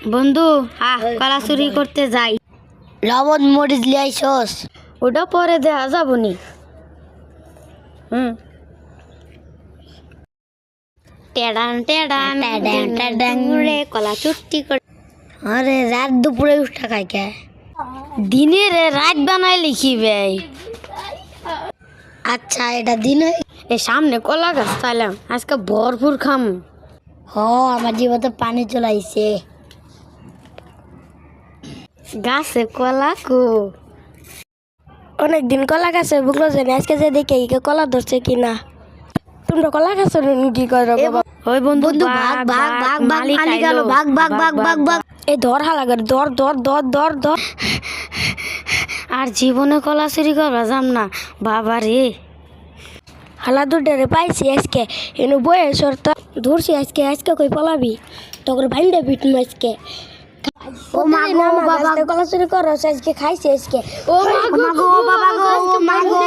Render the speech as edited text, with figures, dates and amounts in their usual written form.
বন্ধু কলা চুরি করতে যাই। লবণ মরিচ লিয়াইছস? ওটা পরে দেখা যাবো নি। টেডান টেডান টেডান টেডান। ঘুরে কলা চুরি করে। আরে রাত দুপুরে উঠা খাই কে? দিনে রে রাত বানাই লিখি ভাই। আচ্ছা এটা দিনে? এই সামনে কলা গাছ চাইলাম, আজকে ভরপুর খাম। আমার জিভে পানি চলে আইছে। গাছে কলা কো অনেকদিন কলা গাছে বুকলো জানি, আজকে যে দেখে কলা ধরছে কিনা। তোমরা কলা গাছ কি করো? ওই বন্ধু বন্ধু ভাগ ভাগ ভাগ ভাগ মালিক গেল, ভাগ ভাগ ভাগ ভাগ ভাগ। এই ধর হালা করে ধর ধর ধর ধর ধর। আর জীবনে কলা চুরি করবা যাম না বাবা রে। হালা দুটারে পাইছি আজকে এনে বয়ে সরতা ধরছি আজকে। আজকে কই পলাবি তখন ভাইন্ডা পিটুম আজকে। ও মা গো বাবা, কলা চুরি করো আজকে খাইছি আজকে। ও মা গো বাবা গো, মা গো।